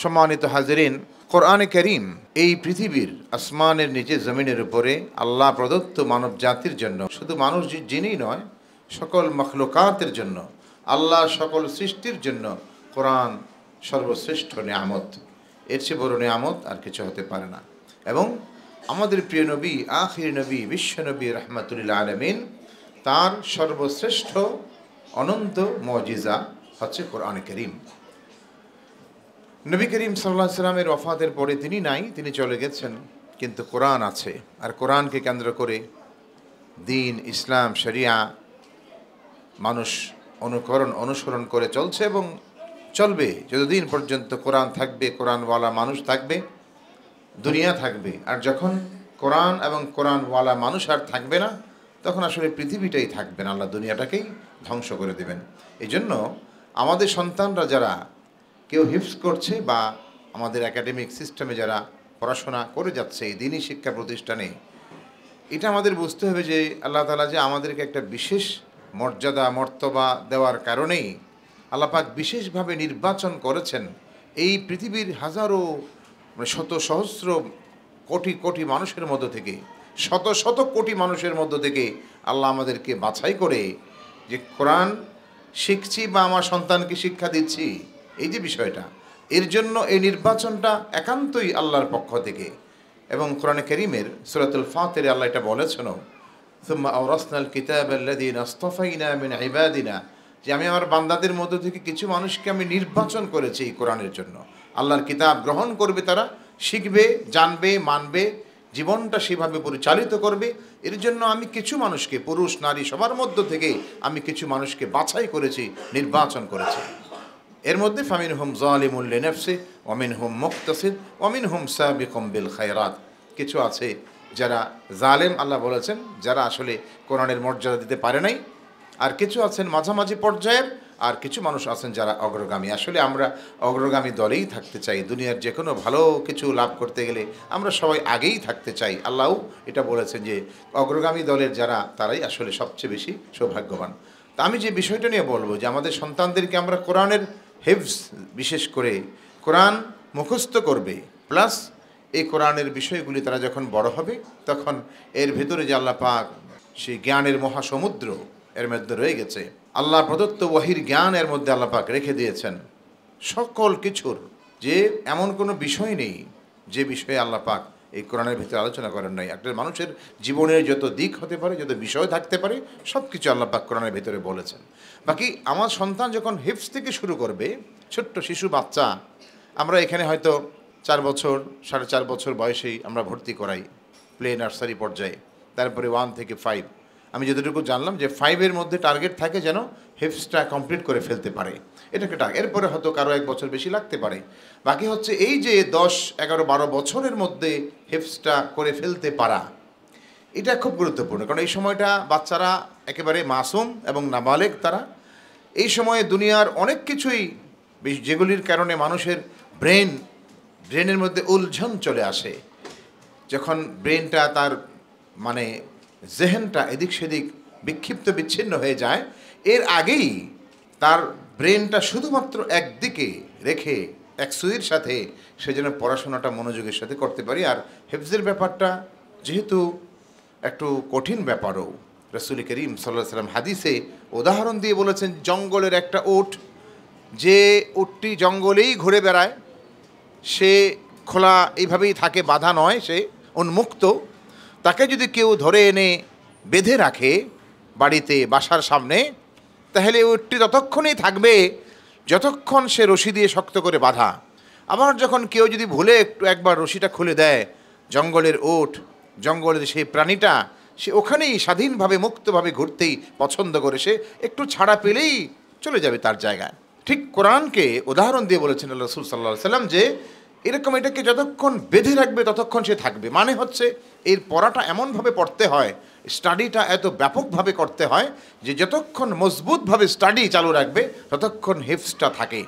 সম্মানিত হাজিরিন, কোরআনে কারীম এই পৃথিবীর আসমানের নিচে জমিনের উপরে আল্লাহ প্রদত্ত মানব জাতির জন্য, শুধু মানুষ যিনিই নয়, সকল মখলুকাতের জন্য, আল্লাহ সকল সৃষ্টির জন্য কোরআন সর্বশ্রেষ্ঠ নিয়ামত। এর চেয়ে বড় নিয়ামত আর কিছু হতে পারে না। এবং আমাদের প্রিয় নবী, আখির নবী, বিশ্বনবী রাহমাতুল আলামিন, তার সর্বশ্রেষ্ঠ অনন্ত মুজিজা হচ্ছে কোরআনে কারীম। নবী করিম সাল্লাল্লাহু আলাইহি সাল্লামের ওফাতের পরে তিনি নাই, তিনি চলে গেছেন, কিন্তু কোরআন আছে। আর কোরআনকে কেন্দ্র করে দ্বীন, ইসলাম, শরিয়া মানুষ অনুসরণ করে চলছে এবং চলবে যতদিন পর্যন্ত কোরআন থাকবে, কোরআনওয়ালা মানুষ থাকবে, দুনিয়া থাকবে। আর যখন কোরআন এবং কোরআনওয়ালা মানুষ আর থাকবে না, তখন আসলে পৃথিবীটাই থাকবে না, আল্লাহ দুনিয়াটাকেই ধ্বংস করে দেবেন। এই জন্য আমাদের সন্তানরা যারা কেউ হিফজ করছে বা আমাদের একাডেমিক সিস্টেমে যারা পড়াশোনা করে যাচ্ছে এই দ্বীনি শিক্ষা প্রতিষ্ঠানে, এটা আমাদের বুঝতে হবে যে আল্লাহ তাআলা যে আমাদেরকে একটা বিশেষ মর্যাদা মর্তবা দেওয়ার কারণেই আল্লাহ পাক বিশেষভাবে নির্বাচন করেছেন। এই পৃথিবীর হাজারো শত সহস্র কোটি কোটি মানুষের মধ্য থেকে, শত শত কোটি মানুষের মধ্য থেকে আল্লাহ আমাদেরকে বাছাই করে যে কোরআন শিখছি বা আমার সন্তানকে শিক্ষা দিচ্ছি, এই যে বিষয়টা, এর জন্য এই নির্বাচনটা একান্তই আল্লাহর পক্ষ থেকে। এবং কোরআনে কারীমের সূরাতুল ফাতিরে আল্লাহ এটা বলেছেন, সুম্মা আওরাসনাল কিতাবাল্লাযীনা আসতাফাইনা মিন ইবাদিনা, যে আমি আমার বান্দাদের মধ্য থেকে কিছু মানুষকে আমি নির্বাচন করেছি এই কোরআনের জন্য। আল্লাহর কিতাব গ্রহণ করবে, তারা শিখবে, জানবে, মানবে, জীবনটা সেভাবে পরিচালিত করবে। এর জন্য আমি কিছু মানুষকে, পুরুষ নারী সবার মধ্য থেকে আমি কিছু মানুষকে বাছাই করেছি, নির্বাচন করেছি। এর মধ্যে ফামিনহুম যালিমুল লিনাফসিহি ওয়া মিনহুম মুকতাসিদ ওয়া মিনহুম সাবিকুম বিল খায়রাত, কিছু আছে যারা জালেম, আল্লাহ বলেছেন, যারা আসলে কোরআনের মর্যাদা দিতে পারে নাই, আর কিছু আছেন মাঝামাঝি পর্যায়ের, আর কিছু মানুষ আছেন যারা অগ্রগামী। আসলে আমরা অগ্রগামী দলেই থাকতে চাই। দুনিয়ার যে কোনো ভালো কিছু লাভ করতে গেলে আমরা সবাই আগেই থাকতে চাই। আল্লাহও এটা বলেছেন যে অগ্রগামী দলের যারা, তারাই আসলে সবচেয়ে বেশি সৌভাগ্যবান। তা আমি যে বিষয়টা নিয়ে বলবো যে আমাদের সন্তানদেরকে আমরা কোরআনের হিফজ, বিশেষ করে কোরআন মুখস্থ করবে, প্লাস এই কোরআনের বিষয়গুলি তারা যখন বড় হবে তখন এর ভেতরে যে আল্লাহ পাক সেই জ্ঞানের মহাসমুদ্র এর মধ্যে রয়ে গেছে, আল্লাহ প্রদত্ত ওয়াহির জ্ঞান এর মধ্যে আল্লাহ পাক রেখে দিয়েছেন সকল কিছুর, যে এমন কোনো বিষয় নেই যে বিষয়ে আল্লাহ পাক এই কোরআনের ভিতরে আলোচনা করেন নাই। একটা মানুষের জীবনের যত দিক হতে পারে, যত বিষয় থাকতে পারে, সব কিছু আল্লাহ পাক কোরআনের ভিতরে বলেছেন। বাকি আমার সন্তান যখন হিফজ থেকে শুরু করবে, ছোট্ট শিশু বাচ্চা, আমরা এখানে হয়তো 4 বছর 4.5 বছর বয়সেই আমরা ভর্তি করাই প্লে নার্সারি পর্যায়ে, তারপরে 1 থেকে 5। আমি যতটুকু জানলাম যে 5-এর মধ্যে টার্গেট থাকে যেন হিফজটা কমপ্লিট করে ফেলতে পারে, এটাকে টার্গেট। এরপরে হয়তো কারো 1 বছর বেশি লাগতে পারে। বাকি হচ্ছে এই যে 10, 11, 12 বছরের মধ্যে হিফজটা করে ফেলতে পারা, এটা খুব গুরুত্বপূর্ণ। কারণ এই সময়টা বাচ্চারা একেবারে মাসুম এবং নাবালেগ, তারা এই সময়ে দুনিয়ার অনেক কিছুই, যেগুলির কারণে মানুষের ব্রেনের মধ্যে উলঝন চলে আসে, যখন ব্রেনটা তার জেহেনটা এদিক সেদিক বিক্ষিপ্ত বিচ্ছিন্ন হয়ে যায়, এর আগেই তার ব্রেনটা শুধুমাত্র একদিকে রেখে এক সুইয়ের সাথে সে যেন পড়াশোনাটা মনোযোগের সাথে করতে পারি। আর হিফজের ব্যাপারটা যেহেতু একটু কঠিন ব্যাপারও, রাসূল করিম সাল্লাল্লাহু আলাইহি ওয়াসাল্লাম হাদিসে উদাহরণ দিয়ে বলেছেন, জঙ্গলের একটা উট, যে উটটি জঙ্গলেই ঘুরে বেড়ায়, সে খোলা এইভাবেই থাকে, বাধা নয়, সে উন্মুক্ত, তাকে যদি কেউ ধরে এনে বেঁধে রাখে বাড়িতে, বাসার সামনে, তাহলে উটটি ততক্ষণই থাকবে যতক্ষণ সে রশি দিয়ে শক্ত করে বাঁধা। আবার যখন কেউ যদি ভুলে একবার রশিটা খুলে দেয়, জঙ্গলের উট, জঙ্গলের সেই প্রাণীটা, সে ওখানেই স্বাধীনভাবে মুক্তভাবে ঘুরতেই পছন্দ করে, সে একটু ছাড়া পেলেই চলে যাবে তার জায়গায়। ঠিক কোরআনকে উদাহরণ দিয়ে বলেছেন আল্লাহ রাসূল সাল্লাল্লাহু আলাইহি ওয়াসাল্লাম যে এরকম এটাকে যতক্ষণ বেঁধে রাখবে ততক্ষণ সে থাকবে। মানে হচ্ছে এর পড়াটা এমনভাবে পড়তে হয়, স্টাডিটা এত ব্যাপকভাবে করতে হয় যে যতক্ষণ মজবুতভাবে স্টাডি চালু রাখবে ততক্ষণ হিফজটা থাকে।